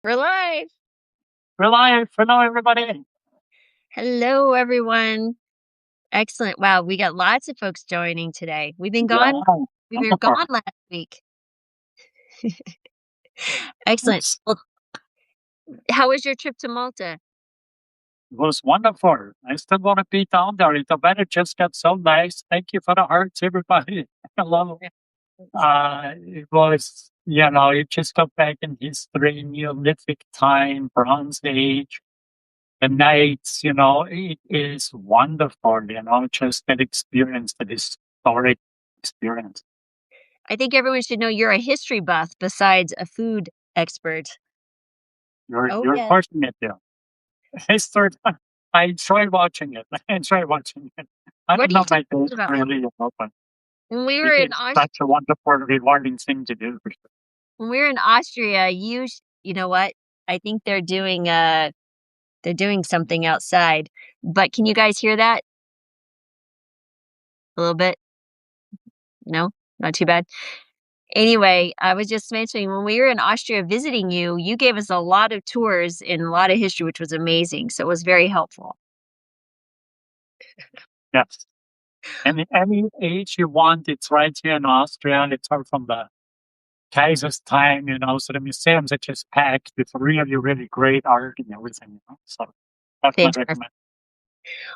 We're live. We're live. Hello, everybody. Hello, everyone. Excellent. Wow, we got lots of folks joining today. We've been gone. Yeah, We were wonderful. gone last week. Excellent. It's, Well, how was your trip to Malta? it was wonderful. I still want to be down there. The weather just got so nice. Thank you for the hearts, everybody. Hello. It was, you just got back in history, Neolithic time, Bronze Age, the nights, it is wonderful, just that experience, that historic experience. I think everyone should know you're a history buff besides a food expert. Oh, You're yeah. fortunate there. History. I enjoy watching it. I enjoy watching it. I What don't are you know my talking taste about? really, but When we were it in is such a wonderful, rewarding thing to do. For sure. Austria, you know what? I think they're doing something outside. But can you guys hear that a little bit? No, not too bad. Anyway, I was just mentioning when we were in Austria visiting you, you gave us a lot of tours and a lot of history, which was amazing. So it was very helpful. Yes. And any age you want, it's right here in Austria. And it's all from the Kaiser's time, so the museums are just packed with really, really great art and everything. So definitely Fantastic. recommend.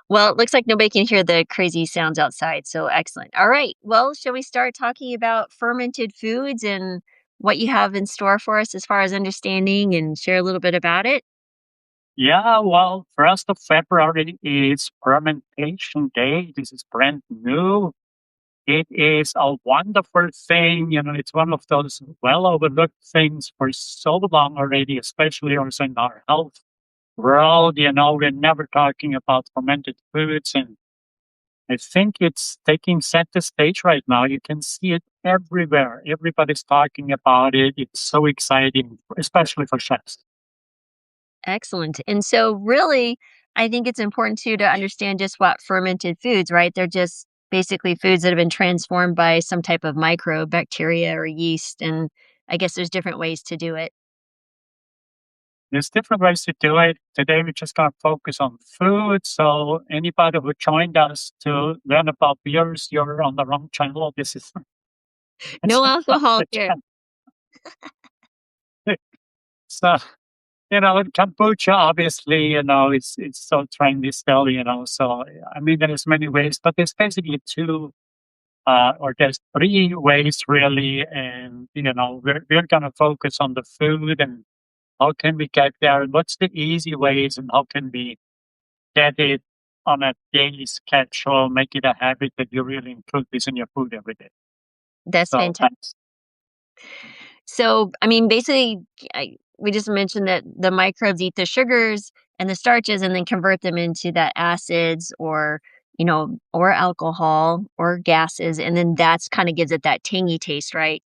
Well, it looks like nobody can hear the crazy sounds outside. So excellent. All right. Well, shall we start talking about fermented foods and what you have in store for us as far as understanding and share a little bit about it? Yeah, well, 1st of February is Fermentation Day. This is brand new. It is a wonderful thing. It's one of those well overlooked things for so long already, especially also in our health world. We're never talking about fermented foods. And I think it's taking center stage right now. You can see it everywhere. Everybody's talking about it. It's so exciting, especially for chefs. Excellent. And so, really, I think it's important too to understand just what fermented foods, right? They're just basically foods that have been transformed by some type of microbe, bacteria, or yeast. And I guess there's different ways to do it. There's different ways to do it. Today, we're just going to focus on food. So, anybody who joined us to learn about beers, you're on the wrong channel. This is it's No not alcohol the here. channel. So, kombucha, obviously, it's so trendy still, So, I mean, there's many ways, but there's basically two or there's three ways really. And, we're going to focus on the food and how can we get there? What's the easy ways and how can we get it on a daily schedule, make it a habit that you really include this in your food every day. That's So fantastic. thanks. So, I mean, basically, we just mentioned that the microbes eat the sugars and the starches and then convert them into that acids or, or alcohol or gases. And then that's kind of gives it that tangy taste, right?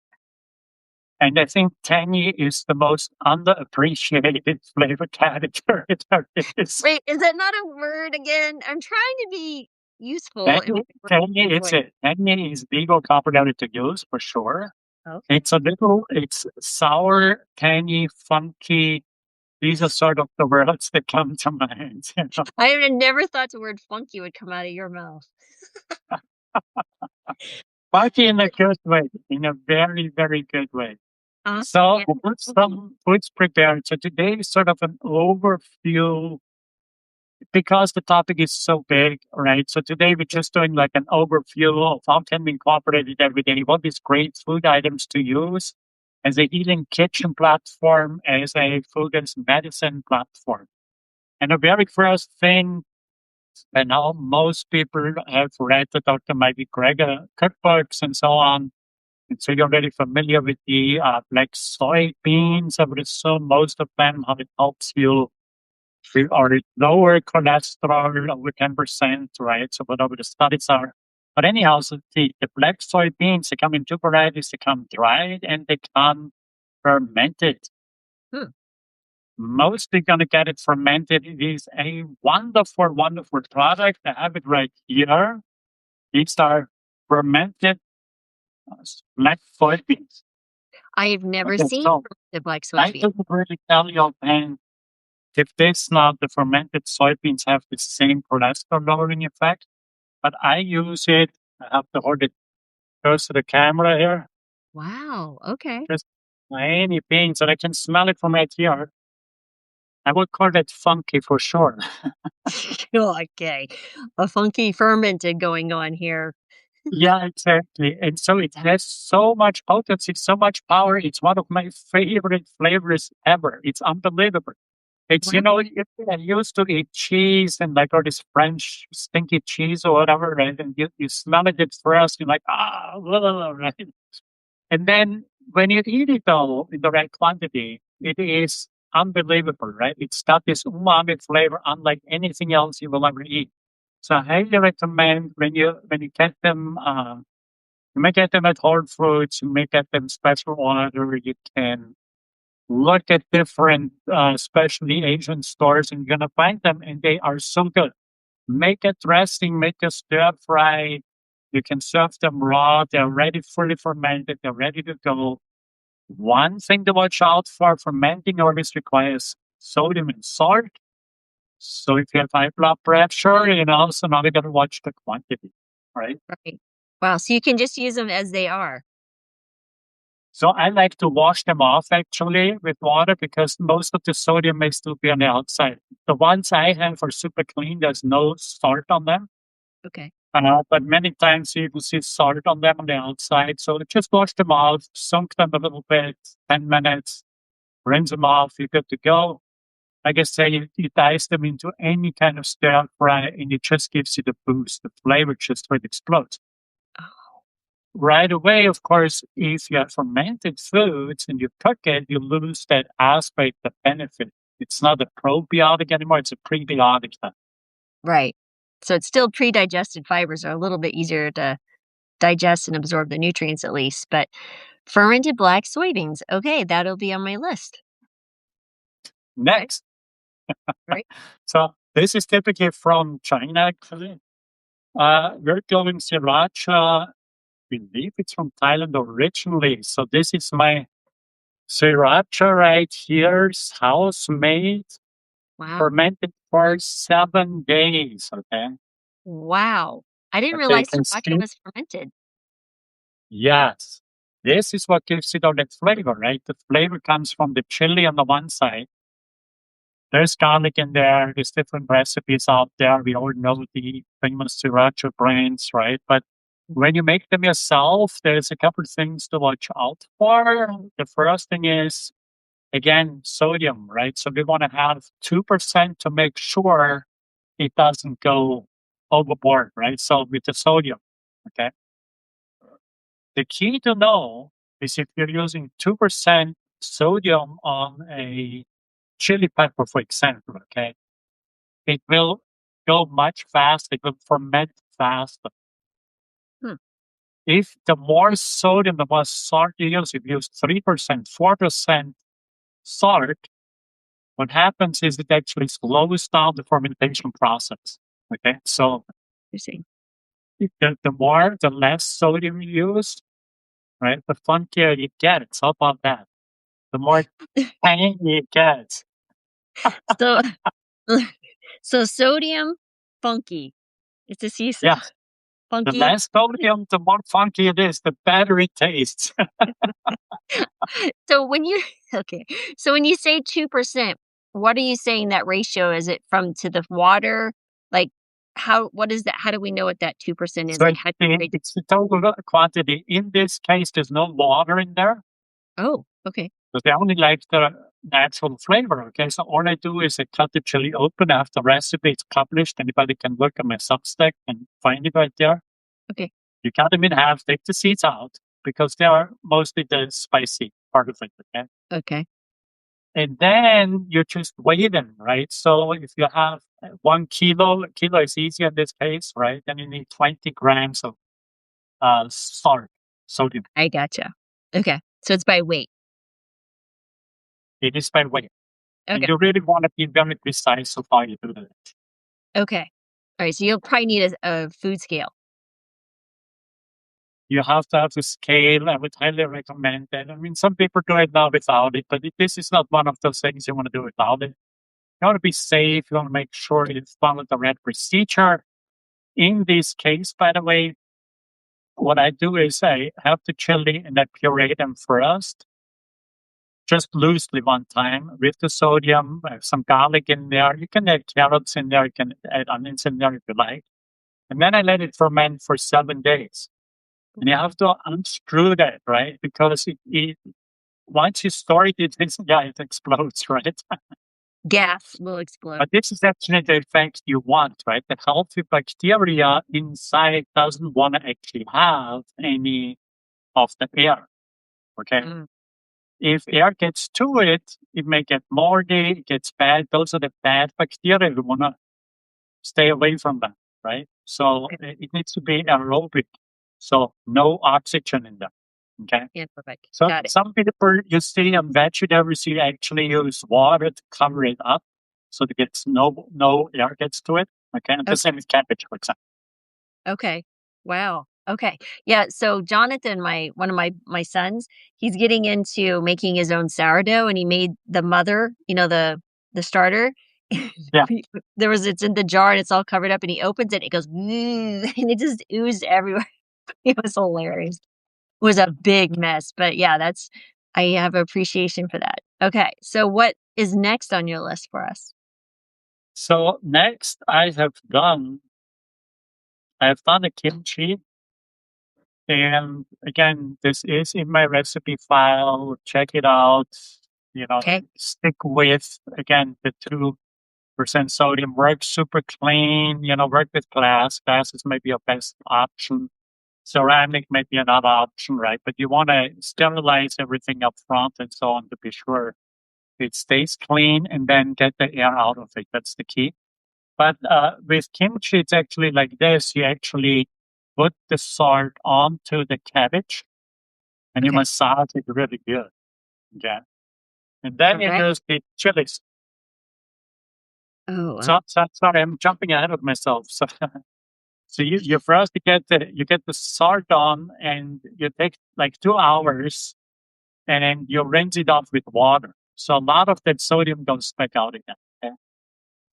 And I think tangy is the most underappreciated flavor category there is. Wait, is that not a word again? I'm trying to be useful in Tangy, tangy, a it's way. it. Tangy is legal carbonated to use for sure. Okay. It's sour, tangy, funky. These are sort of the words that come to mind. I have never thought the word funky would come out of your mouth. Funky in a good way, in a very, very good way. Awesome. So Yeah. what's some foods prepared? So today is sort of an overview because the topic is so big, right? So today we're just doing like an overview of how can we incorporate it every day, what is great food items to use as a healing kitchen platform, as a food as medicine platform. And the very first thing, I know most people have read the Dr. Mikey Greger cookbooks and so on. And so you're already familiar with the black soybeans. I would assume most of them, how it helps you or lower cholesterol over 10%, right? So whatever the studies are. But anyhow, so the black soybeans, they come in two varieties. They come dried and they come fermented. Hmm. Mostly going to get it fermented. It is a wonderful, wonderful product. I have it right here. These are fermented black soybeans. I have never Okay, seen so The black I soybean. couldn't really tell you offhand if this now the fermented soybeans have the same cholesterol lowering effect, but I use it. I have to hold it close to the camera here. Wow, okay. Just tiny beans, and I can smell it from right here. I would call that funky for sure. Okay. A funky fermented going on here. Yeah, exactly. And so it has so much potency, so much power. It's one of my favorite flavors ever. It's unbelievable. It's, Wow. I used to eat cheese and like all this French stinky cheese or whatever, right? And you smell it at first, you're like, blah, blah, blah, right? And then when you eat it though in the right quantity, it is unbelievable, right? It's got this umami flavor unlike anything else you will ever eat. So I highly recommend when you get them, you may get them at Whole Foods, you may get them special order. You can look at different, especially Asian stores, and you're gonna find them, and they are so good. Make a dressing, make a stir fry. You can serve them raw. They're already fully fermented. They're ready to go. One thing to watch out for: fermenting always requires sodium and salt. So if you have high blood pressure, so now we gotta watch the quantity, right? Right. Wow, so you can just use them as they are. So I like to wash them off actually with water because most of the sodium may still be on the outside. The ones I have are super clean. There's no salt on them. Okay. But many times you will see salt on them on the outside. So just wash them off, soak them a little bit, 10 minutes, rinse them off, you're good to go. Like I say, you dice them into any kind of stir fry and it just gives you the boost. The flavor just really explodes. Oh, Right away, of course, if you have fermented foods and you cook it, you lose that aspect, the benefit. It's not a probiotic anymore, it's a prebiotic now. right. So it's still pre-digested fibers are a little bit easier to digest and absorb the nutrients at least, but fermented black soybeans, okay, that'll be on my list, Next, right? so this is typically from China, actually. We're going sriracha. I believe it's from Thailand originally. So this is my sriracha right here, it's house made, Wow. fermented for 7 days. Okay. Wow. I didn't Okay, you realize can sriracha see. was fermented. Yes. This is what gives it all that flavor, right? The flavor comes from the chili on the one side. There's garlic in there. There's different recipes out there. We all know the famous sriracha brands, right? But when you make them yourself, there's a couple of things to watch out for. The first thing is, again, sodium, right? So we want to have 2% to make sure it doesn't go overboard, right? So with the sodium, okay? The key to know is if you're using 2% sodium on a chili pepper, for example, okay, it will go much faster, it will ferment faster. Hmm, If the more sodium, the more salt you use, if you use 3%, 4% salt, what happens is it actually slows down the fermentation process. Okay, so interesting. the less sodium you use, right, the funkier you get. It's all about that. The more tangy it gets. So so sodium, funky. It's a Yeah, the funky. less sodium, the more funky it is, the better it tastes. So when you okay, so when you say 2%, what are you saying that ratio? Is it from to the water? Like, what is that? How do we know what that 2% is? So Like, how do you grade it? it's the total quantity. In this case, there's no water in there, Oh, okay, because they only like the natural flavor. Okay, so all I do is I cut the chili open after recipe. It's published. Anybody can look at my Substack and find it right there. okay, You cut them in half, take the seeds out because they are mostly the spicy part of it. Okay. okay. And then you just weigh them, right? So if you have 1 kilo, a kilo is easy in this case, right? Then you need 20 grams of salt, sodium. I gotcha. Okay, so it's by weight. It is by weight. And Okay, you really want to be very precise of how you do that. okay. All right, so you'll probably need a food scale. You have to have a scale. I would highly recommend that. I mean, some people do it now without it, but this is not one of those things you want to do without it. You want to be safe. You want to make sure you follow the right procedure. In this case, by the way, what I do is I have the chili and I puree them first, just loosely one time with the sodium, some garlic in there. You can add carrots in there. You can add onions in there if you like. And then I let it ferment for 7 days. And you have to unscrew that, right? Because once you store it, it explodes, right? Gas will explode. But this is actually the effect you want, right? The healthy bacteria inside doesn't want to actually have any of the air. Okay. Mm, If air gets to it, it may get moldy, it gets bad. Those are the bad bacteria. We want to stay away from them, right? So okay. it needs to be aerobic. So no oxygen in them. Okay. Yeah, perfect. So Got it. some people you see on vegetables, you actually use water to cover it up so that gets no air gets to it. Okay. And the Okay. same with cabbage, for example. Okay. Wow. Okay. Yeah. So Jonathan, one of my sons, he's getting into making his own sourdough, and he made the mother, the starter. Yeah. It's in the jar and it's all covered up, and he opens it. It goes, and it just oozed everywhere. It was hilarious. It was a big mess, but yeah, I have appreciation for that. Okay. So what is next on your list for us? So next I have done a kimchi. And again, this is in my recipe file. Check it out. Okay. Stick with, again, the 2% sodium. Work super clean, work with glass. Glass is maybe your best option. Ceramic might be another option, right? But you want to sterilize everything up front and so on to be sure it stays clean and then get the air out of it. That's the key. But with kimchi, it's actually like this. You actually put the salt onto the cabbage and you Okay. massage it really good. Okay. And then All you right. use the chilies. Oh, wow. So sorry, I'm jumping ahead of myself. So you first you get the salt on and you take like 2 hours and then you rinse it off with water. So a lot of that sodium goes back out again. Okay?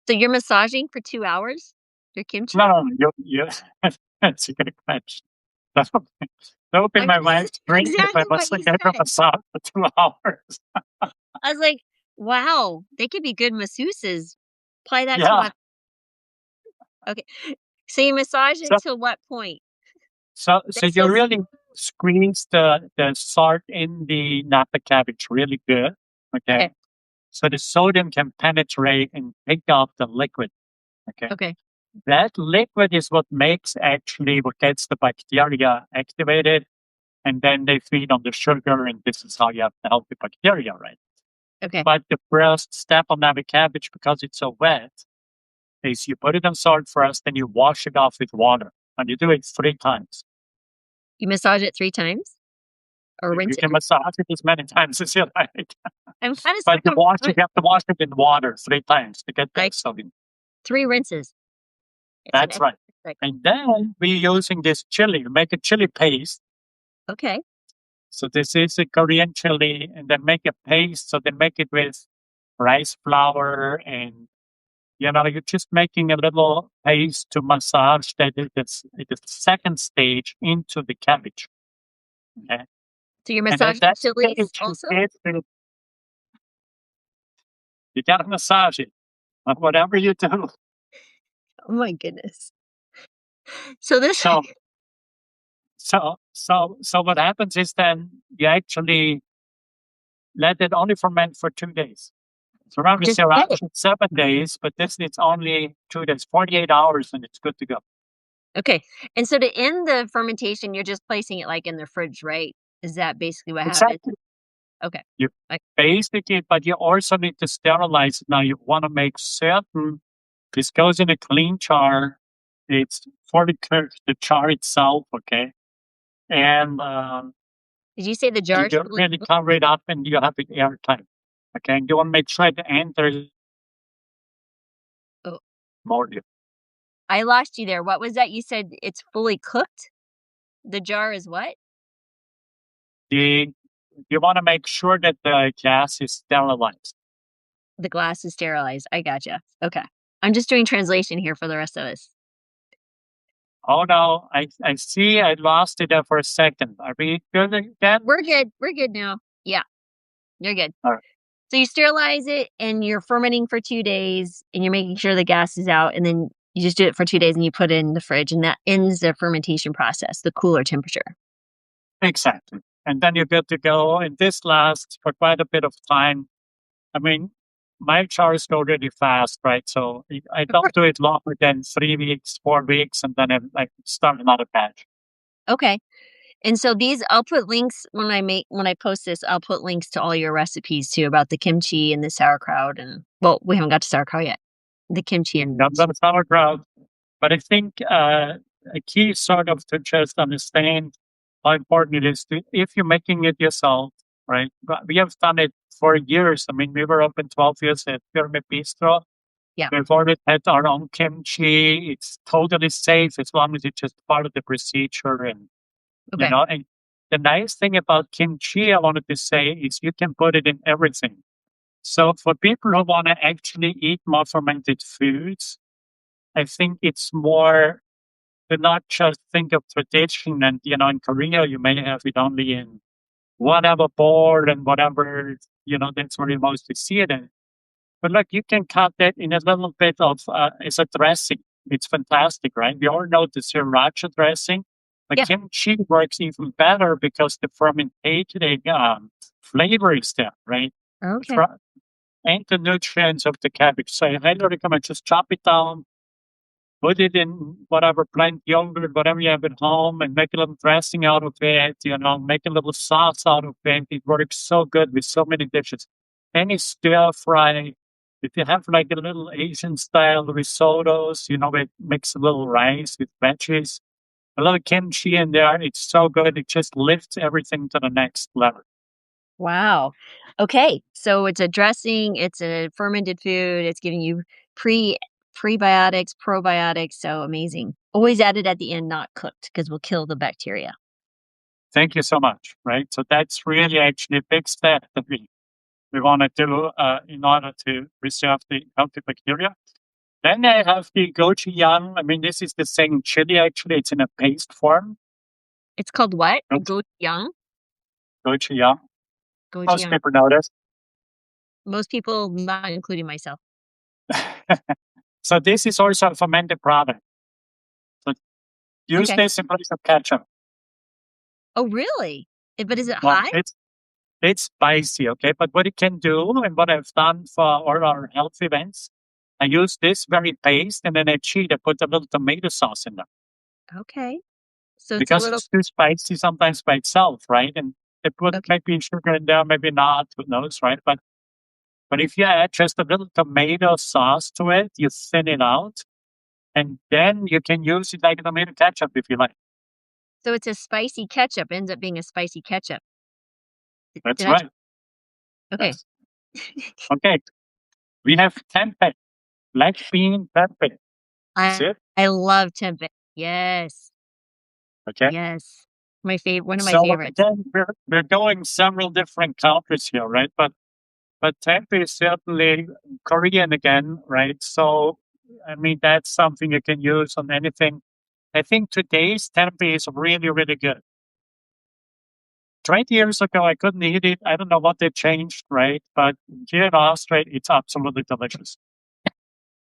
So you're massaging for 2 hours? Your No, kimchi? no, no, you that's a good question. That would be I mean, my this is wife's dream if I exactly what was you like a said. massage for 2 hours. I was like, "Wow, they could be good masseuses." Apply that to Yeah. my okay. So you massage it So till what point? so That's you so really squeeze the salt in the napa cabbage really good. Okay. okay, So the sodium can penetrate and take out the liquid. Okay. okay. That liquid is what what gets the bacteria activated, and then they feed on the sugar, and this is how you have the healthy bacteria, right? Okay. But the first step on napa cabbage, because it's so wet, is you put it in salt first, then you wash it off with water, and you do it 3 times. You massage it 3 times or You rinse it? can massage it as many times as you like, I'm kinda but stuck on you have to wash it in water 3 times to get the like sodium. 3 rinses. It's an That's extra right. cycle. And then we're using this chili, make a chili paste. Okay. So this is a Korean chili, and they make a paste. So they make it with rice flour, and you're just making a little paste to massage that the second stage into the cabbage. Okay, So you're and then massaging that chilies stage also? you gotta massage it. Whatever you do. Oh my goodness. So this So so what happens is then you actually let it only ferment for 2 days. So around the just around get it. 7 days, but this it's only 2 days, 48 hours, and it's good to go. Okay. And so to end the fermentation, you're just placing it, like, in the fridge, right? Is that basically what happens? Exactly. Okay. You Like basically, but you also need to sterilize it. Now you want to make certain this goes in a clean jar. It's for the jar itself, okay? And did you say the you jar is don't fully really cooked? cover it up and you have it airtight. Okay. And you want to make sure the enters Oh, more. I lost you there. What was that? You said it's fully cooked? The jar is what? The You want to make sure that the gas is sterilized. The glass is sterilized. I gotcha. Okay. I'm just doing translation here for the rest of us. Oh no, I see I lost it there for a second. Are we good again? We're good. We're good now. Yeah, you're good. All right. So you sterilize it and you're fermenting for 2 days and you're making sure the gas is out and then you just do it for 2 days and you put it in the fridge and that ends the fermentation process, the cooler temperature. Exactly. And then you're good to go. And this lasts for quite a bit of time. I mean, my jars go really fast, right? So I Of course. don't do it longer than 3 weeks, 4 weeks, and then I like start another batch. Okay. And so these I'll put links when I post this, I'll put links to all your recipes too about the kimchi and the sauerkraut and well, we haven't got to sauerkraut yet. The kimchi and Comes on the sauerkraut. But I think a key sort of to just understand how important it is to, if you're making it yourself, right? But we have done it for years. I mean, we were open 12 years at Pyramid Bistro. yeah. We've already had our own kimchi. It's totally safe as long as it's just part of the procedure. Okay. And the nice thing about kimchi, I wanted to say, is you can put it in everything. So for people who want to actually eat more fermented foods, I think it's more to not just think of tradition and, in Korea, you may have it only in whatever board and whatever, that's where you mostly see it in. But look, you can cut that in a little bit of, as a dressing. It's fantastic, right? We all know the sriracha dressing. But Yeah. kimchi works even better because the fermented flavor is there, right? Okay. Fr- And the nutrients of the cabbage. So I highly recommend just chop it down, put it in whatever plant yogurt, whatever you have at home, and make a little dressing out of it, make a little sauce out of it. It works so good with so many dishes. Any stir fry, if you have like a little Asian style risottos, it mix a little rice with veggies, a little kimchi in there. It's so good. It just lifts everything to the next level. Wow. Okay. So it's a dressing, it's a fermented food, it's giving you pre prebiotics, probiotics, so amazing. Always added at the end, not cooked, because we'll kill the bacteria. Thank you so much. Right. So that's really actually a big step that we want to do in order to preserve the healthy bacteria. Then I have the gochujang. I mean, this is the same chili actually. It's in a paste form. It's called what? Goch- Gochujang? Gochujang. Most Gochujang. people know this. Most people, not including myself. So this is also a fermented product. So use Okay. this in place of ketchup. Oh, really? But is it Well, hot? it's spicy, okay? But what it can do, and what I've done for all our health events, I use this very paste, and then I cheat. I put a little tomato sauce in there Okay. So it's a because little it's too spicy sometimes by itself, right? And they put okay. maybe sugar in there, maybe not. Who knows, right? But if you add just a little tomato sauce to it, you thin it out, and then you can use it like tomato ketchup if you like. So it's a spicy ketchup, ends up being a spicy ketchup. That's Did I right. okay. Yes. Okay. We have tempeh, black bean tempeh. Is I it? I love tempeh. Yes. Okay. Yes. One of my So favorites. again, we're going several different countries here, right? But tempeh is certainly Korean again, right? So I mean that's something you can use on anything. I think today's tempeh is really, really good. 20 years ago, I couldn't eat it. I don't know what they changed, right? But here in Austria, it's absolutely delicious.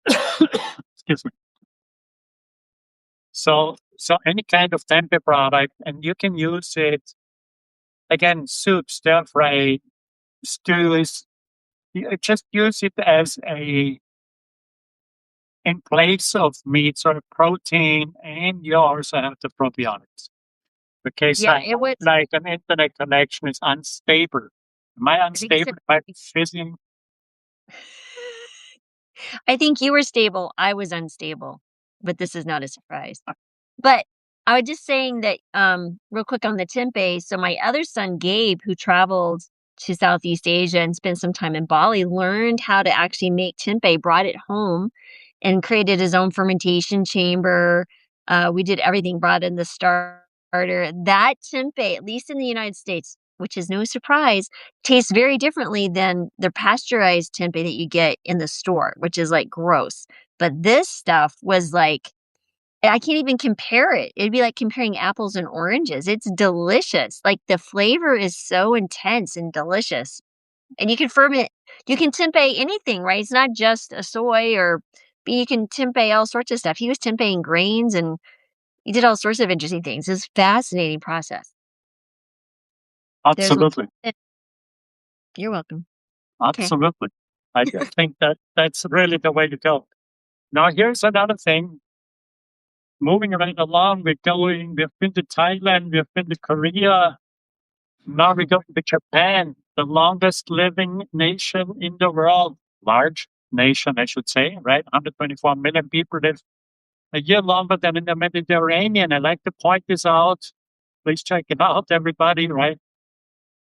Excuse me. So any kind of tempeh product, and you can use it again, soup, stir fry, stews. You just use it as a in place of meat, sort of protein, and you also have the probiotics. Because Yeah, I it was like an internet connection is unstable. Am I I think you said unstable? Am I fizzing? I think you were stable, I was unstable, but this is not a surprise. But I was just saying that, real quick on the tempeh, so my other son, Gabe, who traveled to Southeast Asia and spent some time in Bali, learned how to actually make tempeh, brought it home, and created his own fermentation chamber. We did everything, brought in the starch. starter. That tempeh, at least in the United States, which is no surprise, tastes very differently than the pasteurized tempeh that you get in the store, which is like gross. But this stuff was like I can't even compare it. It'd be like comparing apples and oranges. It's delicious. Like the flavor is so intense and delicious. And you can tempeh anything, right? It's not just a soy or but you can tempeh all sorts of stuff. He was tempehing grains and he did all sorts of interesting things. It's a fascinating process. There's one Absolutely. you're welcome. Okay. Absolutely. I think that that's really the way to go. Now, here's another thing. Moving right along, we've been to Thailand, we've been to Korea. Now we're going to Japan, the longest living nation in the world. Large nation, I should say, right? 124 million people live a year longer than in the Mediterranean. I like to point this out. Please check it out, everybody, right?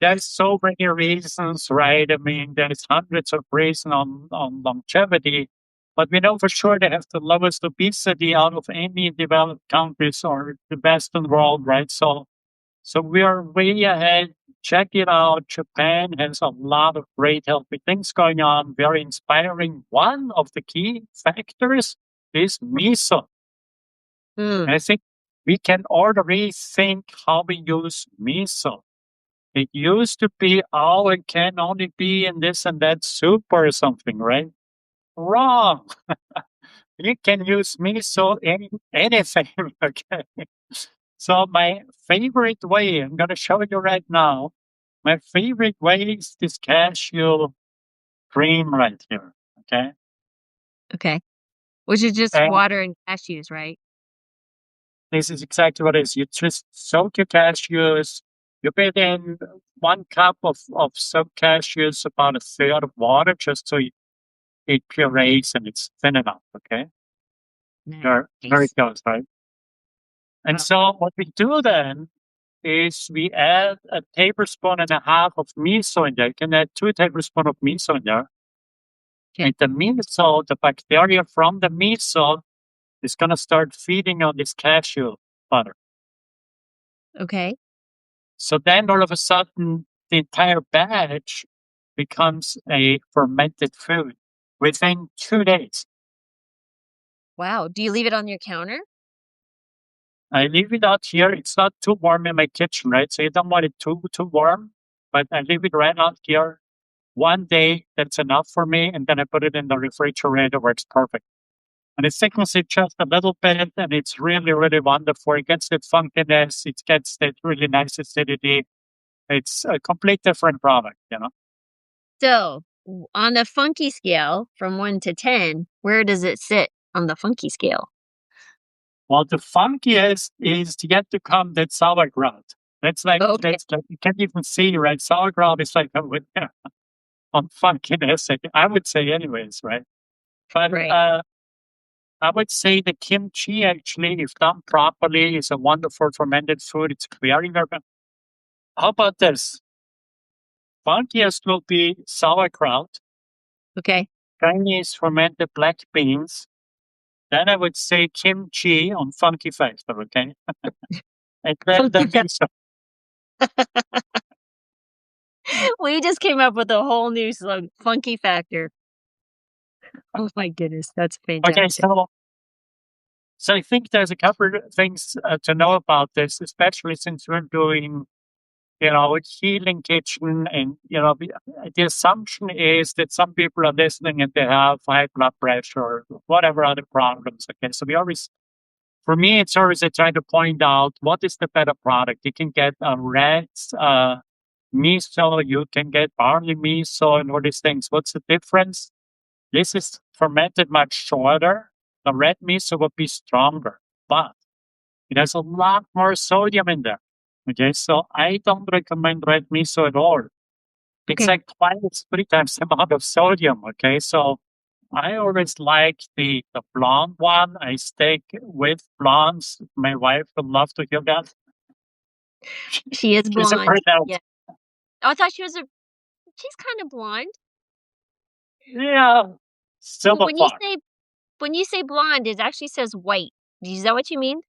There's so many reasons, right? I mean, there's hundreds of reasons on longevity, but we know for sure they have the lowest obesity out of any developed countries or the Western world, right? So we are way ahead. Check it out. Japan has a lot of great healthy things going on, very inspiring. One of the key factors is miso. Mm. And I think we can all rethink how we use miso. It used to be, oh, it can only be in this and that soup or something, right? Wrong. You can use miso in anything, okay? So my favorite way, I'm going to show you right now, my favorite way is this cashew cream right here, okay? Okay. Which is just And water and cashews, right? this is exactly what it is. You just soak your cashews, you put in 1 cup of soaked cashews, about a third of water, just so it purees and it's thin enough, okay? There it Nice. goes, right? And Wow. so what we do then is we add a tablespoon and a half of miso in there. You can add 2 tablespoons of miso in there. Okay. And the miso, the bacteria from the miso is going to start feeding on this cashew butter. Okay. So then all of a sudden, the entire batch becomes a fermented food within 2 days. Wow. Do you leave it on your counter? I leave it out here. It's not too warm in my kitchen, right? So you don't want it too warm, but I leave it right out here. 1 day, that's enough for me. And then I put it in the refrigerator where it's perfect. And it thickens it just a little bit, and it's really, really wonderful. It gets that funkiness, it gets that really nice acidity. It's a complete different product, you know. So, on the funky scale from 1 to 10, where does it sit on the funky scale? Well, the funkiest is yet to come that sauerkraut. Okay. That's like you can't even see, right? Sauerkraut is like a winner on funkiness. I would say, anyways, right? But Right. I would say the kimchi, actually, if done properly, is a wonderful fermented food. It's very, very. How about this? Funkiest will be sauerkraut, Okay. Chinese fermented black beans. Then I would say kimchi on funky factor, okay? And then the Funky fa miso. We just came up with a whole new slogan, funky factor. Oh my goodness, that's Okay, fantastic. so I think there's a couple of things to know about this, especially since we're doing, healing kitchen, and the assumption is that some people are listening and they have high blood pressure or whatever other problems. Okay, so for me, it's always I try to point out what is the better product. You can get a red miso, you can get barley miso, and all these things. What's the difference? This is fermented much shorter. The red miso would be stronger, but it has a lot more sodium in there. Okay, so I don't recommend red miso at all. It's Okay. like twice, 3 times the amount of sodium. Okay, so I always like the blonde one. I stick with blondes. My wife would love to hear that. She is She's a blonde. brunette. Yeah. Oh, I thought she's kinda blonde. Yeah, still Well, a far. when you say blonde, it actually says white. Is that what you mean?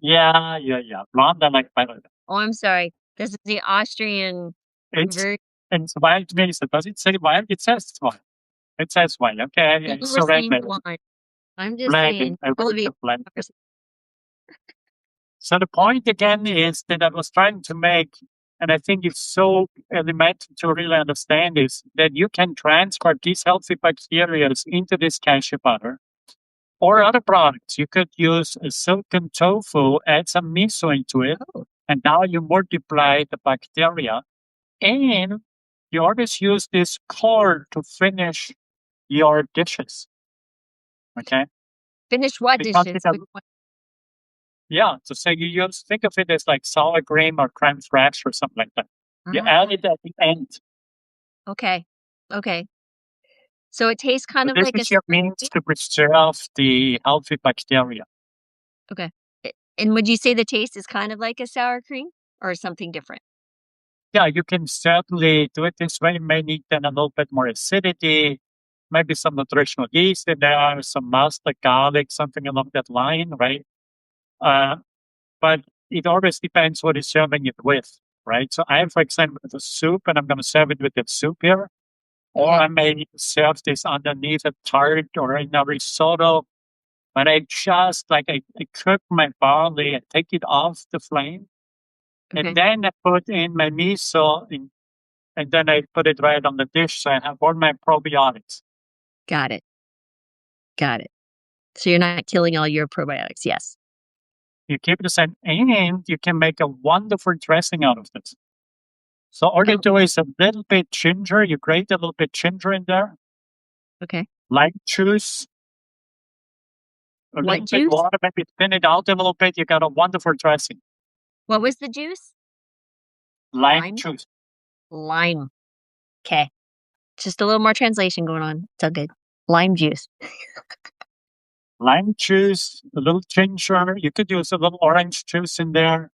Yeah. Blonde, I like better. Oh, I'm sorry. This is the Austrian It's version. it's wild means does it say wild? It says wild. It says wild. Okay, yeah, Well, it's we're so red saying maybe. blind. I'm just Blending. saying I read cultivate the blend. conversation. So the point again is that I was trying to make, and I think it's so elemental to really understand is that you can transfer these healthy bacteria into this cashew butter or other products. You could use a silken tofu, add some miso into it, Oh, and now you multiply the bacteria. And you always use this core to finish your dishes. Okay. finish what Because dishes? it has, Which one? yeah. So say you use, think of it as like sour cream or creme fraiche or something like that. You add Ah, it at the end. okay. Okay. So it tastes So kind of this like a is your sour means cream? to preserve the healthy bacteria. Okay. And would you say the taste is kind of like a sour cream or something different? Yeah, you can certainly do it this way. You may need then a little bit more acidity, maybe some nutritional yeast in there, some mustard, garlic, something along that line, right? Uh, but it always depends what you're serving it with, right? So I have, for example, the soup, and I'm going to serve it with the soup here, or Okay. I may serve this underneath a tart or in a risotto. But I just I cook my barley and take it off the flame, and Okay. then I put in my miso, and then I put it right on the dish, so I have all my probiotics. Got it. Got it. So you're not killing all your probiotics. Yes. You keep it the same, and you can make a wonderful dressing out of this. So all you Oh, do is a little bit ginger. You grate a little bit ginger in there, okay. lime juice, a What little bit juice? water, maybe thin it out a little bit. You got a wonderful dressing. What was the juice? Lime Lime? juice, Lime. Okay. Just a little more translation going on. It's all good. Lime juice. a little ginger. You could use a little orange juice in there,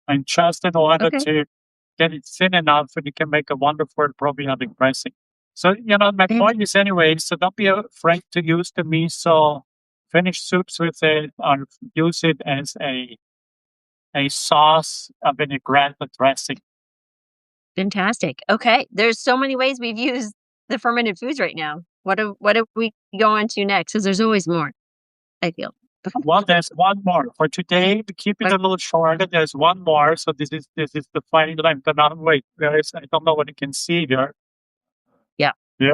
and just in order Okay. to get it thin enough, and you can make a wonderful probiotic dressing. So my Fantastic. point is anyway. So don't be afraid to use the miso. Finish soups with it, or use it as a sauce, a vinaigrette, a dressing. Fantastic. Okay. There's so many ways we've used the fermented foods right now. What do we go on to next? Because there's always more, I feel. Well, there's one more for today. To keep it But a little shorter, there's one more. So this is the final line. But now, wait, there is. I don't know what you can see there. yeah, Yeah,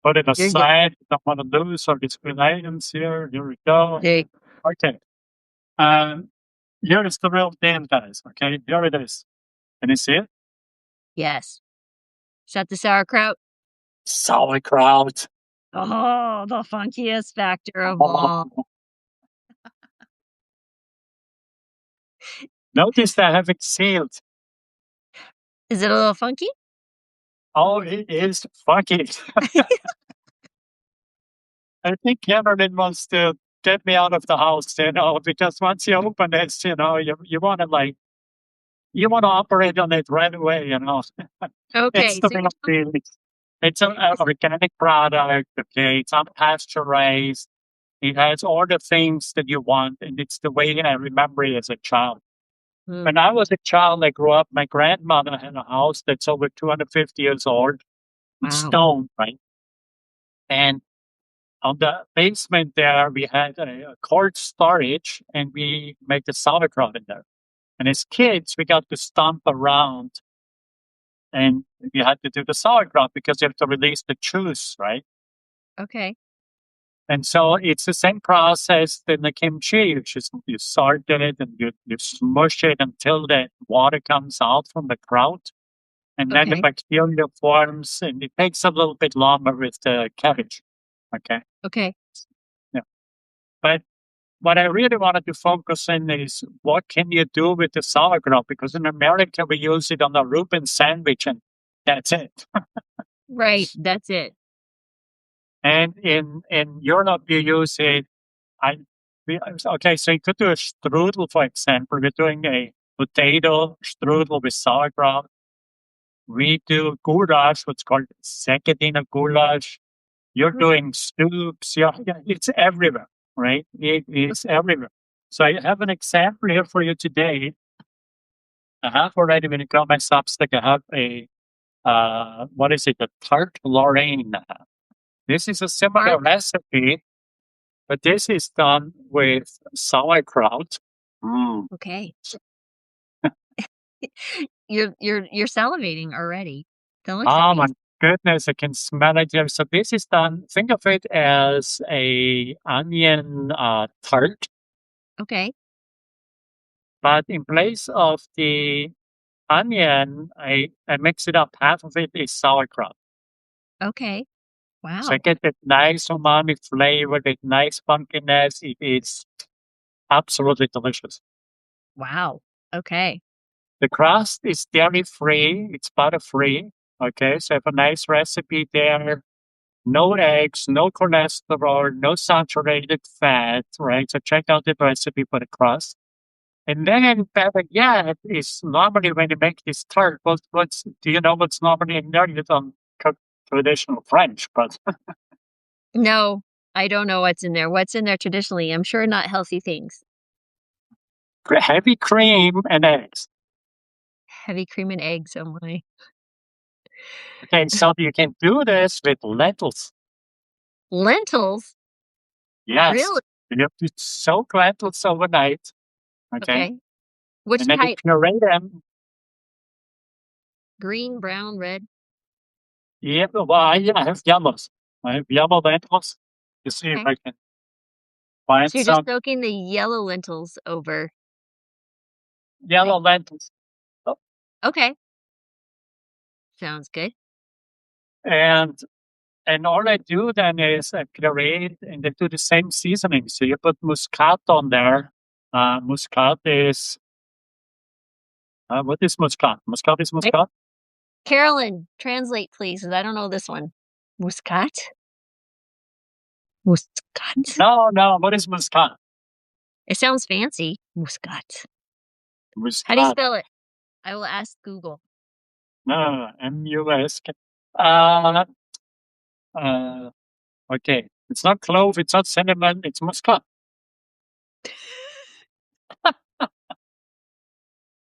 put it you're good. aside. Don't want to lose all these good items here. Here we go. There you- Okay. Um, here is the real deal, guys. Okay, here it is. Can you see it? yes. Is that the sauerkraut? Sauerkraut. Oh, the funkiest factor of all. Oh, notice that I have it sealed. Is it a little funky? Oh, it is funky. I think Cameron wants to get me out of the house, because once you open this, you want to operate on it right away. It's Okay, the so real deal. It's an organic product. Okay, it's unpasteurized. It has all the things that you want, and it's the way I remember it as a child. mm, When I was a child, I grew up. My grandmother had a house that's over 250 years old, wow. stone, right? And on the basement there, we had a cold storage, and we made the sauerkraut in there. And as kids, we got to stomp around, and we had to do the sauerkraut because you have to release the juice, right? Okay. And so it's the same process than the kimchi. You salt it and you smush it until the water comes out from the kraut. And then the Okay. bacteria forms, and it takes a little bit longer with the cabbage. Okay. Okay. Yeah. But what I really wanted to focus on is what can you do with the sauerkraut? Because in America, we use it on a Reuben sandwich, and that's it. Right. That's it. And in Europe, you use it. I okay, so you could do a strudel, for example. We're doing a potato strudel with sauerkraut. We do goulash, what's called Sekadina goulash. You're Okay. doing soups. Yeah, it's everywhere, right? It is everywhere. So I have an example here for you today. I have already, when you go on my Substack, I have a, what is it, a tart Lorraine. This is a similar Art. recipe, but this is done with sauerkraut. Mm. Okay. You're salivating already. That looks Oh my amazing. goodness, I can smell it here. So this is done, think of it as a onion tart, Okay. but in place of the onion, I mix it up. Half of it is sauerkraut. Okay. So I Wow. get that nice umami flavor, that nice funkiness. It is absolutely delicious. Wow. Okay. The crust is dairy free, it's butter free. Okay, so I have a nice recipe there. No eggs, no cholesterol, no saturated fat, right? So check out the recipe for the crust. And then better yet is normally when you make this tart, what's do you know what's normally in there? You don't cook traditional French, but No, I don't know what's in there. What's in there traditionally? I'm sure not healthy things. heavy cream and eggs. Heavy cream and eggs. Oh my. Okay, so you can do this with lentils. Lentils? Yes, Really? you have to soak lentils overnight. Okay, Okay. Which and then you type? puree them. Green, brown, red? Yeah, well, I have yellows. I have yellow lentils. You see if Okay. I can find So you're just some soaking the yellow lentils over. Okay. yellow lentils. Oh, Okay. Sounds good. and all I do then is I puree it and I do the same seasoning. So you put muscat on there. Muscat is what is muscat? Muscat is Wait, muscat. Carolyn, translate please, 'cause I don't know this one. Muscat? Muscat? No, no. What is muscat? It sounds fancy. Muscat. How do you Muscat. spell it? I will ask Google. No, no, no. M-U-S-K. Uh, uh, okay. It's not clove. It's not cinnamon. It's muscat.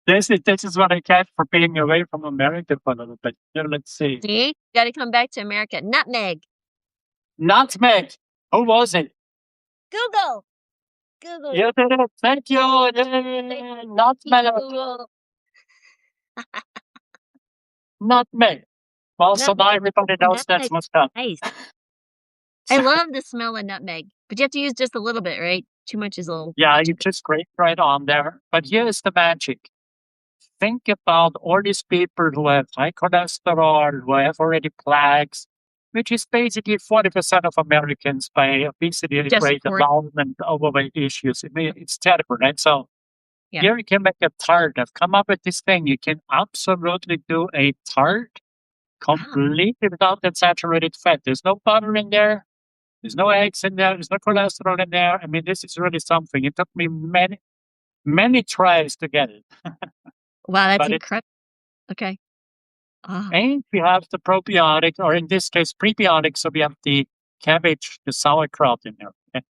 This is what I get for being away from America for a little bit. Here, let's see. See? Gotta come back to America. Nutmeg. Nutmeg. Who was it? Google. Google. You did it. Thank you. Thank Yay. you, Nutmeg. Google. Nutmeg. Well, so now Nutmeg. everybody knows that's Nutmeg. muscat. Nice. I love the smell of nutmeg, but you have to use just a little bit, right? Too much is a little Yeah, you too big. just grate right on there. But here's the magic. Think about all these people who have high cholesterol, who have already plaques, which is basically 40% of Americans by obesity Just rate for alone and overweight issues. I mean, it's terrible, right? So yeah. here you can make a tart. I've come up with this thing. You can absolutely do a tart Wow. completely without that saturated fat. There's no butter in there. There's no eggs in there. There's no cholesterol in there. I mean, this is really something. It took me many, many tries to get it, Wow, that's but it's incredible. Okay. Ah, and we have the probiotic, or in this case, prebiotic. So we have the cabbage, the sauerkraut in there. Okay?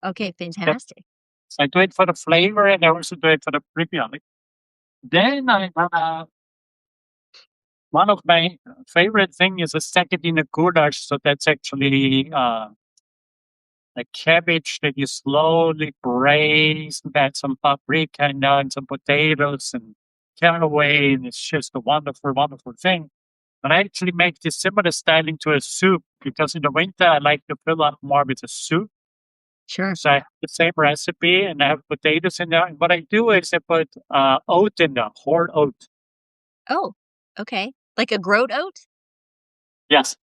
okay, That- fantastic. So I do it for the flavor, and I also do it for the prebiotic. Then I one of my favorite thing is a second in a goulash. So that's actually a cabbage that you slowly braise, and add some paprika and some potatoes and caraway, and it's just a wonderful, wonderful thing. But I actually make this similar style into a soup because in the winter I like to fill up more with a soup. Sure. So I have the same recipe and I have potatoes in there. And what I do is I put oat in there, whole oat. Oh, okay. Like a groat oat? Yes,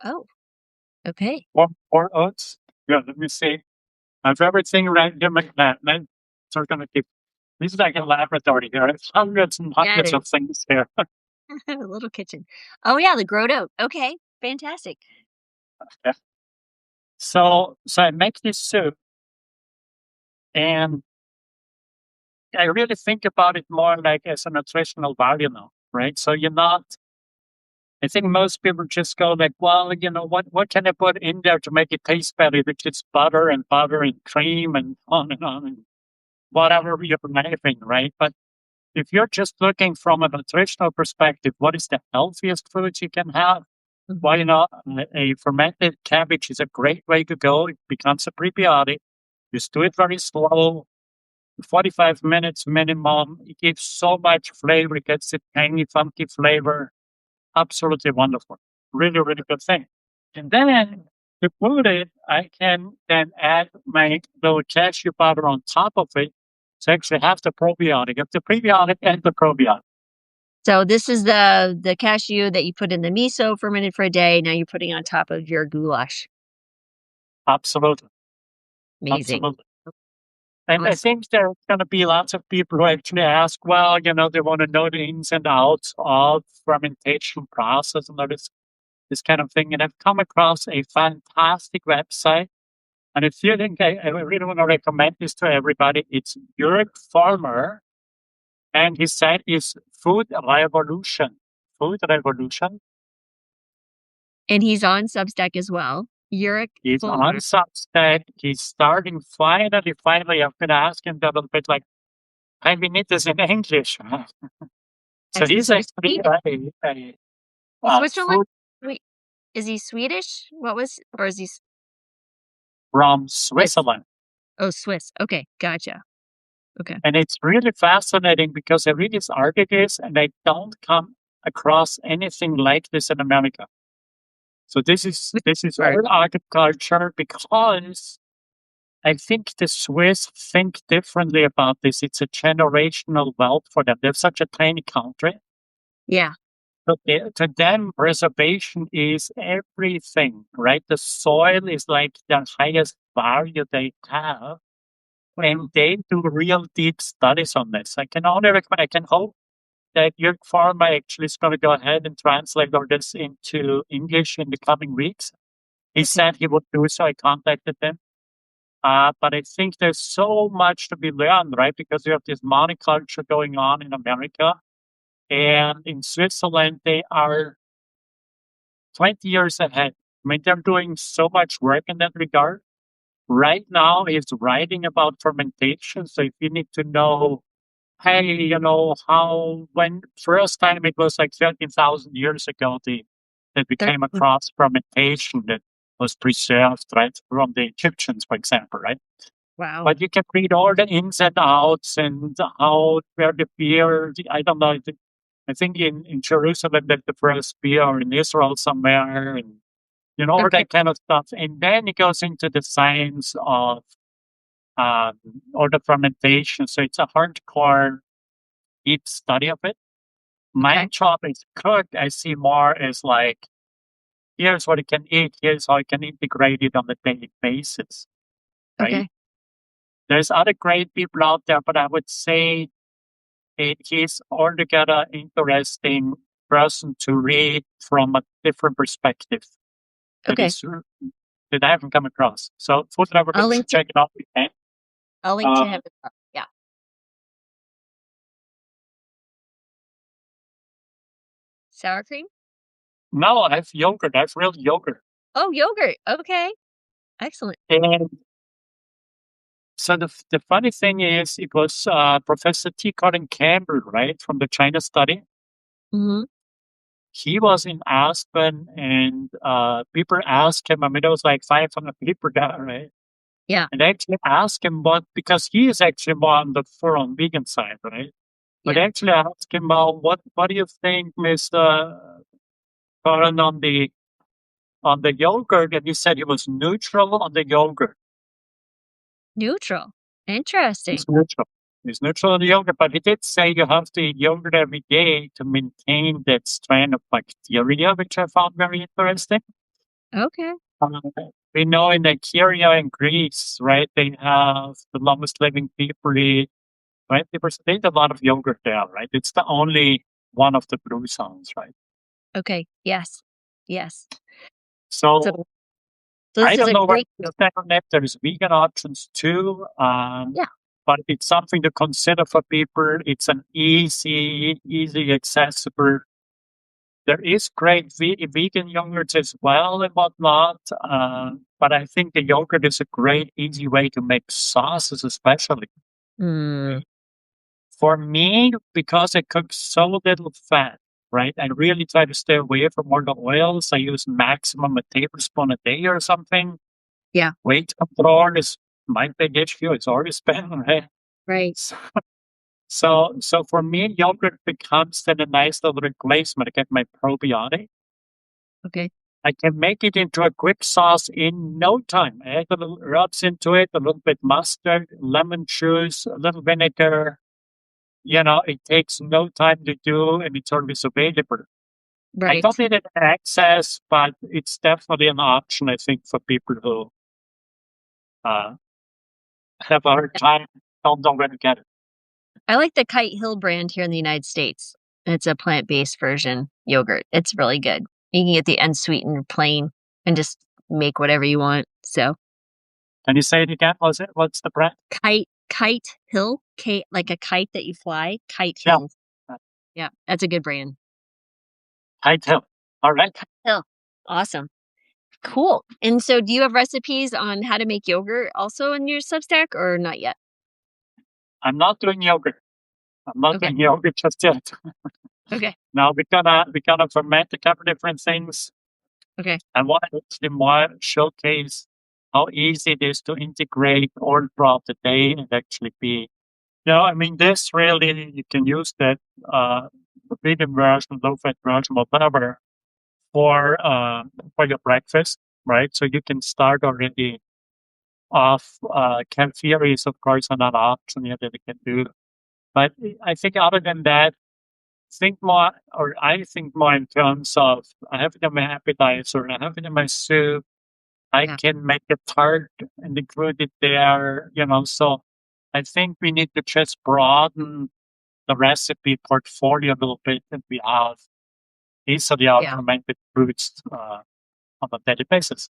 Oh, okay. whole oats. Yeah, let me see. My favorite thing right here, man. So we're gonna keep. This is like a laboratory here. It's hundreds and Yeah, it hundreds is. of things here. A little kitchen. Oh yeah, the groat oat. Okay, fantastic. Yeah. So I make this soup, and I really think about it more like as a nutritional value now, right? So you're not. I think most people just go like, well, what can I put in there to make it taste better? Which is butter and cream and on and on. whatever you're making, right? But if you're just looking from a nutritional perspective, what is the healthiest food you can have? Mhm. Why not? A fermented cabbage is a great way to go. It becomes a prebiotic. Just do it very slow, 45 minutes minimum. It gives so much flavor. It gets a tangy, funky flavor. Absolutely wonderful. Really, really good thing. And then to put it, I can then add my little cashew powder on top of it to actually have the probiotic, have the prebiotic and the probiotic. So this is the cashew that you put in the miso, fermented for a day. Now you're putting on top of your goulash. Absolutely. Amazing. Absolutely. And I Awesome. think there's going to be lots of people who actually ask, well, they want to know the ins and outs of fermentation process and all this kind of thing. And I've come across a fantastic website. And if you think I really want to recommend this to everybody, it's Jörg Farmer, and his site is Food Revolution. Food Revolution. And he's on Substack as well. Uric He's on Fulmer. Substack. He's starting finally. I've been asking a little bit like, hey, we need this in English. So he's Excellent. actually He's a Switzerland? food Wait, is he Swedish? What was or is he from Swiss? Switzerland. Oh, Swiss. Okay, gotcha. Okay. And it's really fascinating because I read his articles and I don't come across anything like this in America. So this is Which this is part? all agriculture because I think the Swiss think differently about this. It's a generational wealth for them. They're such a tiny country. Yeah. But to them, preservation is everything, right? The soil is like the highest value they have. And Wow. they do real deep studies on this. I can only recommend, I can hope that your farmer actually is going to go ahead and translate all this into English in the coming weeks. He Okay. said he would do so. I contacted him. But I think there's so much to be learned, right? Because you have this monoculture going on in America. And in Switzerland, they are 20 years ahead. I mean, they're doing so much work in that regard. Right now, he's writing about fermentation. So if you need to know, hey, how, when first time it was like 13,000 years ago, that we came Mm. across fermentation that was preserved, right, from the Egyptians, for example, right? Wow. But you can read all the ins and outs and how where the beer. I don't know. I think in Jerusalem that the first beer, or in Israel somewhere, and all Okay. that kind of stuff. And then it goes into the science of um, or the fermentation. So it's a hardcore deep study of it. My Okay. job is cook. I see more as like here's what it can eat. Here's how it can integrate it on a daily basis. Right. Okay. There's other great people out there, but I would say he's altogether interesting person to read from a different perspective that Okay. is that I haven't come across. So food I'll revolution, link to check it out. You can. I'll link to Uh, him as well. Yeah. Sour cream? no, I have yogurt. I have real yogurt. Oh, yogurt. Okay. Excellent. And so the funny thing is, it was Professor T. Colin Campbell, right, from the China study. Mhm. He was in Aspen, and people asked him. I mean, there was like 500 people there, right? Yeah. And they actually asked him because he is actually more on the full-on vegan side, right? But Yeah. they actually asked him, well, what do you think, Mr. Colin, on the yogurt? And he said he was neutral on the yogurt. Neutral. He's Interesting. neutral. He's neutral on the yogurt, but he did say you have to eat yogurt every day to maintain that strain of bacteria, which I found very interesting. Okay. Uh, we know in Nigeria and Greece, right, they have the longest living people eat, right? They eat a lot of yogurt there, right? It's the only one of the blue zones, right? Okay. Yes. Yes. So So so I this is don't a know where great to stand on that. There's vegan options too. yeah. But it's something to consider for people. It's an easy accessible. There is great vegan yogurts as well and whatnot. But I think the yogurt is a great, easy way to make sauces, especially. Mm, For me, because I cook so little fat, right? I really try to stay away from all the oils. I use maximum a tablespoon a day or something. yeah, Weight control is my big issue. It's always been, right? right. So, so for me, yogurt becomes then a nice little replacement. I get my probiotic. Okay. I can make it into a quick sauce in no time. I add a little rubs into it, a little bit mustard, lemon juice, a little vinegar. It takes no time to do, and it's always available. I Right. don't need an access, but it's definitely an option, I think, for people who uh, have a hard time, don't know where to get it. I like the Kite Hill brand here in the United States. It's a plant-based version yogurt. It's really good. You can get the unsweetened plain and just make whatever you want. So Can you say it again? What's the brand? Kite Hill, like a kite that you fly. Kite Yeah, Hill. Yeah, that's a good brand. High Hill. All right. Kite Hill. Awesome. Cool. And so do you have recipes on how to make yogurt also in your Substack or not yet? I'm not doing yogurt. I'm not Okay. doing yogurt just yet. Okay. Now we gotta ferment a couple different things. Okay. I want to actually more showcase how easy it is to integrate all throughout the day and actually be. I mean, this really you can use that the vegan version, low fat version, whatever, for your breakfast, right? So you can start already off. Kefir is of course another option here that you can do, but I think other than that, I think more in terms of I have it in my appetizer, I have it in my soup. I Yeah. can make a tart and include it there. So I think we need to just broaden the recipe portfolio a little bit and we have easily our Yeah. fermented foods on a daily basis.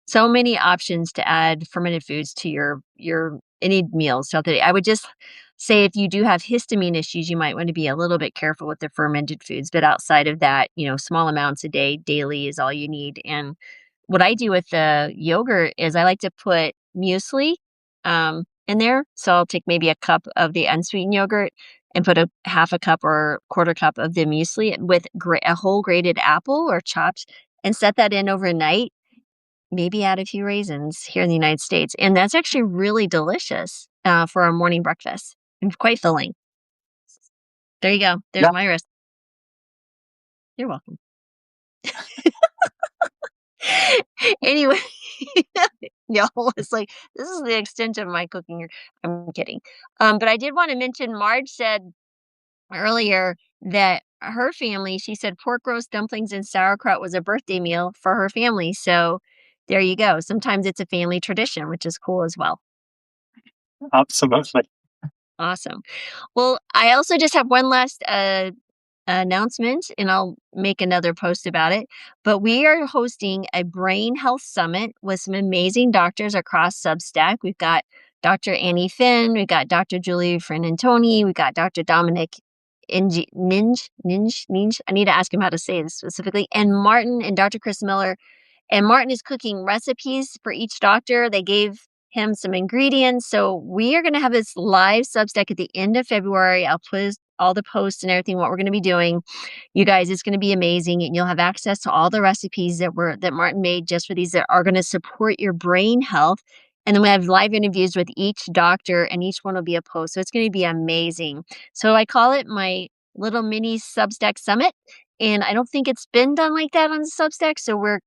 So many options to add fermented foods to your any meals throughout the day. I would just say if you do have histamine issues, you might want to be a little bit careful with the fermented foods. But outside of that, small amounts a day, daily is all you need. And what I do with the yogurt is I like to put muesli in there. So I'll take maybe a cup of the unsweetened yogurt and put a half a cup or quarter cup of the muesli with a whole grated apple or chopped and set that in overnight. Maybe add a few raisins here in the United States, and that's actually really delicious, for our morning breakfast and quite filling. There you go. There's Yeah, my recipe. You're welcome. Anyway, y'all, it's like, this is the extent of my cooking. I'm kidding. But I did wanna mention Marge said earlier that her family, she said pork roast, dumplings, and sauerkraut was a birthday meal for her family, so there you go. Sometimes it's a family tradition, which is cool as well. absolutely. Awesome. Well, I also just have one last announcement, and I'll make another post about it. But we are hosting a brain health summit with some amazing doctors across Substack. We've got Dr. Annie Finn, we've got Dr. Julie Frantantoni, we've got Dr. Dominic Ninj. I need to ask him how to say this specifically, and Martin and Dr. Chris Miller, and Martin is cooking recipes for each doctor. They gave him some ingredients. So we are going to have this live Substack at the end of February. I'll put all the posts and everything, what we're going to be doing. You guys, it's going to be amazing. And you'll have access to all the recipes that Martin made just for these that are going to support your brain health. And then we have live interviews with each doctor, and each one will be a post. So it's going to be amazing. So I call it my little mini Substack summit. And I don't think it's been done like that on Substack. So we're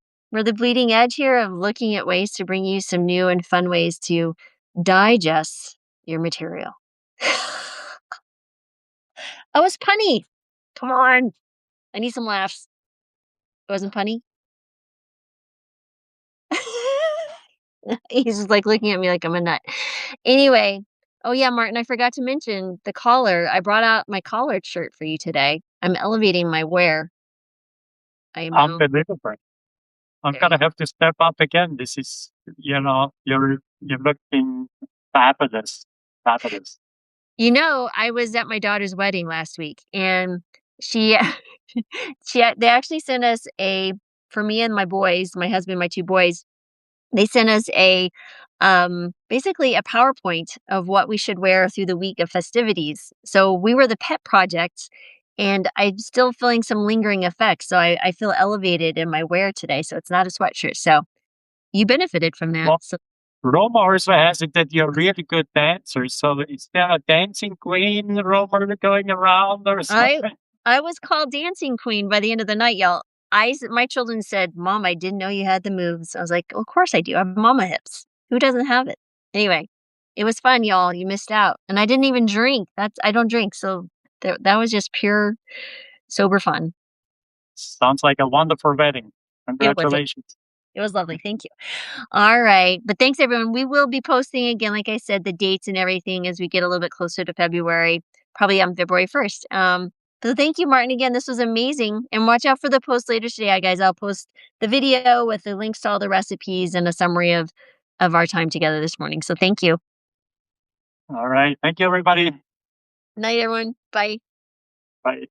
the bleeding edge here of looking at ways to bring you some new and fun ways to digest your material. Oh, it's punny. Come on. I need some laughs. It wasn't punny? He's just like looking at me like I'm a nut. Anyway, oh yeah, Martin, I forgot to mention the collar. I brought out my collared shirt for you today. I'm elevating my wear. I am now. Unbelievable. I'm There you gonna go. have to step up again. This is, you're looking fabulous, fabulous. I was at my daughter's wedding last week, and she they actually sent us for me and my boys, my husband, my 2 boys, They sent us basically a PowerPoint of what we should wear through the week of festivities. So we were the pet project, and I'm still feeling some lingering effects. So I feel elevated in my wear today. So it's not a sweatshirt. So you benefited from that. Well, So Roma also has it that you're really good dancers. So is there a dancing queen, Roma, going around or I something? I was called dancing queen by the end of the night, y'all. My children said, "Mom, I didn't know you had the moves." I was like, "Of course I do. I have mama hips. Who doesn't have it?" Anyway, it was fun, y'all. You missed out, and I didn't even drink. I don't drink, so that was just pure sober fun. Sounds like a wonderful wedding. It was Congratulations. it was lovely. Thank you. All right. But thanks, everyone. We will be posting again, like I said, the dates and everything as we get a little bit closer to February, probably on February 1st. So thank you, Martin. Again, this was amazing. And watch out for the post later today, guys. I'll post the video with the links to all the recipes and a summary of our time together this morning. So thank you. All right. Thank you, everybody. Night, everyone. Bye. Bye.